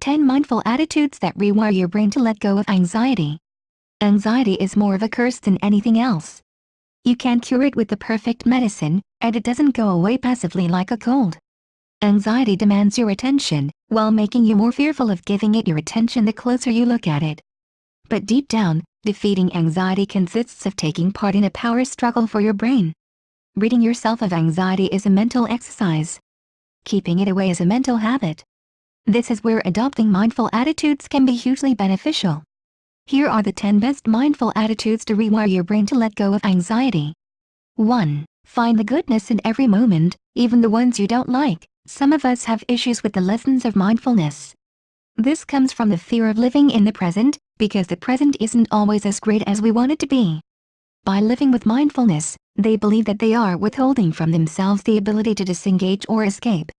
10 Mindful Attitudes that Rewire Your Brain to Let Go of Anxiety. Anxiety is more of a curse than anything else. You can't cure it with the perfect medicine, and it doesn't go away passively like a cold. Anxiety demands your attention, while making you more fearful of giving it your attention the closer you look at it. But deep down, defeating anxiety consists of taking part in a power struggle for your brain. Ridding yourself of anxiety is a mental exercise. Keeping it away is a mental habit. This is where adopting mindful attitudes can be hugely beneficial. Here are the 10 best mindful attitudes to rewire your brain to let go of anxiety. 1. Find the goodness in every moment, even the ones you don't like. Some of us have issues with the lessons of mindfulness. This comes from the fear of living in the present, because the present isn't always as great as we want it to be. By living with mindfulness, they believe that they are withholding from themselves the ability to disengage or escape.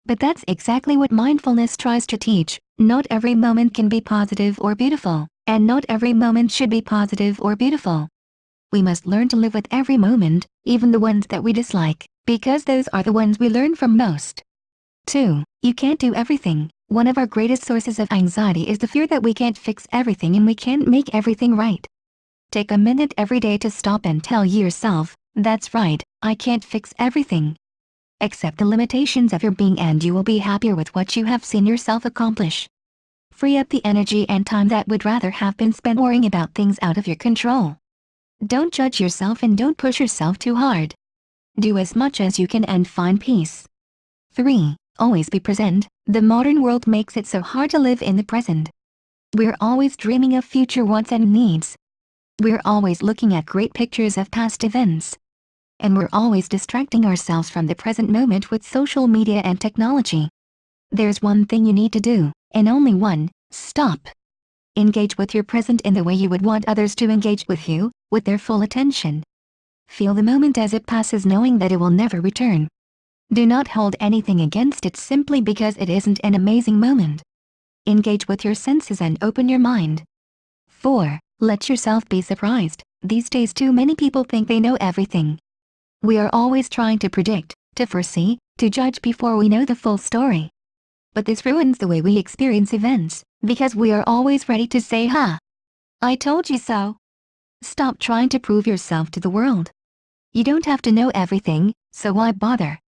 But that's exactly what mindfulness tries to teach. Not every moment can be positive or beautiful, and not every moment should be positive or beautiful. We must learn to live with every moment, even the ones that we dislike, because those are the ones we learn from most. 2. You can't do everything. One of our greatest sources of anxiety is the fear that we can't fix everything and we can't make everything right. Take a minute every day to stop and tell yourself, that's right, I can't fix everything. Accept the limitations of your being and you will be happier with what you have seen yourself accomplish. Free up the energy and time that would rather have been spent worrying about things out of your control. Don't judge yourself and don't push yourself too hard. Do as much as you can and find peace. 3. Always be present. The modern world makes it so hard to live in the present. We're always dreaming of future wants and needs. We're always looking at great pictures of past events. And we're always distracting ourselves from the present moment with social media and technology. There's one thing you need to do, and only one: stop. Engage with your present in the way you would want others to engage with you, with their full attention. Feel the moment as it passes, knowing that it will never return. Do not hold anything against it simply because it isn't an amazing moment. Engage with your senses and open your mind. 4. Let yourself be surprised. These days too many people think they know everything. We are always trying to predict, to foresee, to judge before we know the full story. But this ruins the way we experience events, because we are always ready to say, "Ha! I told you so." Stop trying to prove yourself to the world. You don't have to know everything, so why bother?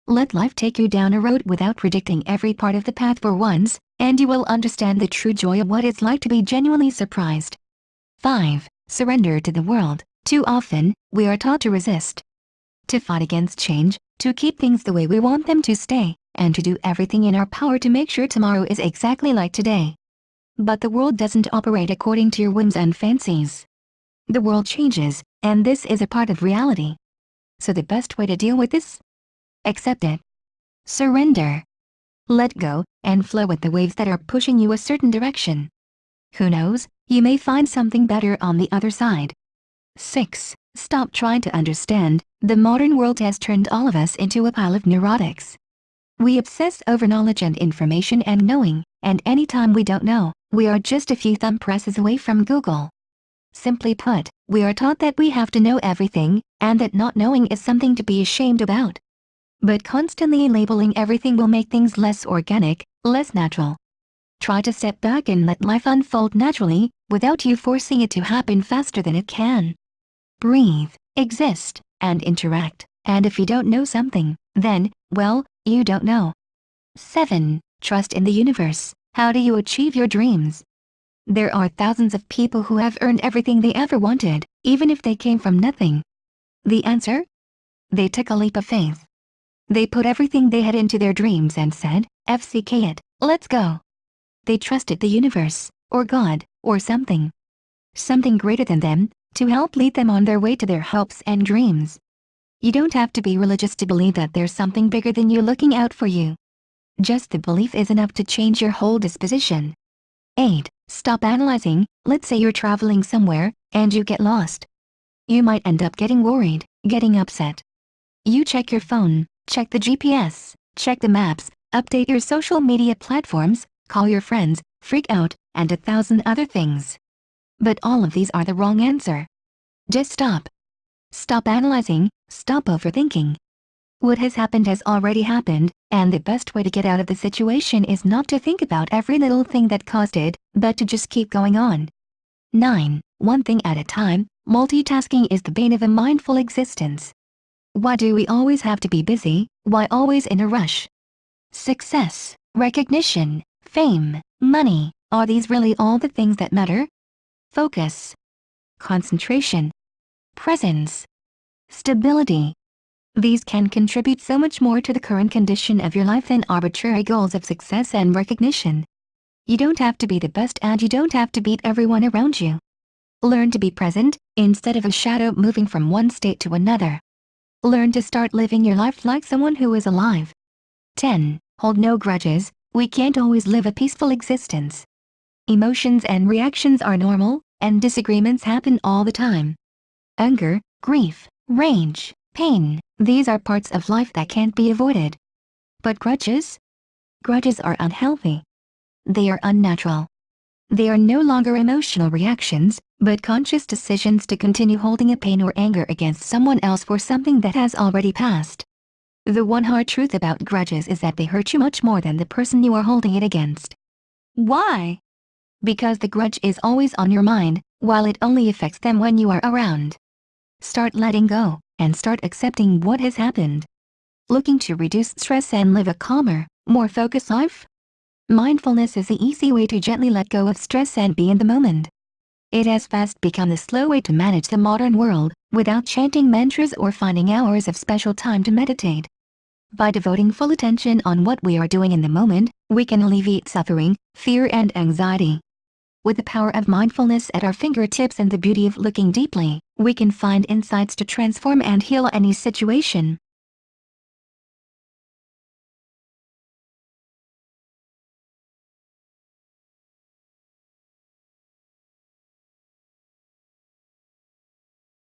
Let life take you down a road without predicting every part of the path for once, and you will understand the true joy of what it's like to be genuinely surprised. 5. Surrender to the world. Too often, we are taught to resist, to fight against change, to keep things the way we want them to stay, and to do everything in our power to make sure tomorrow is exactly like today. But the world doesn't operate according to your whims and fancies. The world changes, and this is a part of reality. So the best way to deal with this? Accept it. Surrender. Let go, and flow with the waves that are pushing you a certain direction. Who knows, you may find something better on the other side. 6. Stop trying to understand. The modern world has turned all of us into a pile of neurotics. We obsess over knowledge and information and knowing, and anytime we don't know, we are just a few thumb presses away from Google. Simply put, we are taught that we have to know everything, and that not knowing is something to be ashamed about. But constantly labeling everything will make things less organic, less natural. Try to step back and let life unfold naturally, without you forcing it to happen faster than it can. Breathe, exist, and interact, and if you don't know something, then, well, you don't know. 7. Trust in the universe. How do you achieve your dreams? There are thousands of people who have earned everything they ever wanted, even if they came from nothing. The answer? They took a leap of faith. They put everything they had into their dreams and said, "FCK it, let's go." They trusted the universe, or God, or something greater than them, to help lead them on their way to their hopes and dreams. You don't have to be religious to believe that there's something bigger than you looking out for you. Just the belief is enough to change your whole disposition. 8. Stop analyzing. Let's say you're traveling somewhere, and you get lost. You might end up getting worried, getting upset. You check your phone, check the GPS, check the maps, update your social media platforms, call your friends, freak out, and 1,000 other things. But all of these are the wrong answer. Just stop. Stop analyzing, stop overthinking. What has happened has already happened, And the best way to get out of the situation is not to think about every little thing that caused it, but to just keep going on. 9. One thing at a time. Multitasking is the bane of a mindful existence. Why do we always have to be busy? Why always in a rush? Success, recognition, fame, money, are these really all the things that matter? Focus, concentration, presence, stability. These can contribute so much more to the current condition of your life than arbitrary goals of success and recognition. You don't have to be the best and you don't have to beat everyone around you. Learn to be present, instead of a shadow moving from one state to another. Learn to start living your life like someone who is alive. 10. Hold no grudges. We can't always live a peaceful existence. Emotions and reactions are normal, and disagreements happen all the time. Anger, grief, rage, pain, these are parts of life that can't be avoided. But grudges? Grudges are unhealthy. They are unnatural. They are no longer emotional reactions, but conscious decisions to continue holding a pain or anger against someone else for something that has already passed. The one hard truth about grudges is that they hurt you much more than the person you are holding it against. Why? Because the grudge is always on your mind, while it only affects them when you are around. Start letting go, and start accepting what has happened. Looking to reduce stress and live a calmer, more focused life? Mindfulness is the easy way to gently let go of stress and be in the moment. It has fast become the slow way to manage the modern world, without chanting mantras or finding hours of special time to meditate. By devoting full attention on what we are doing in the moment, we can alleviate suffering, fear and anxiety. With the power of mindfulness at our fingertips and the beauty of looking deeply, we can find insights to transform and heal any situation.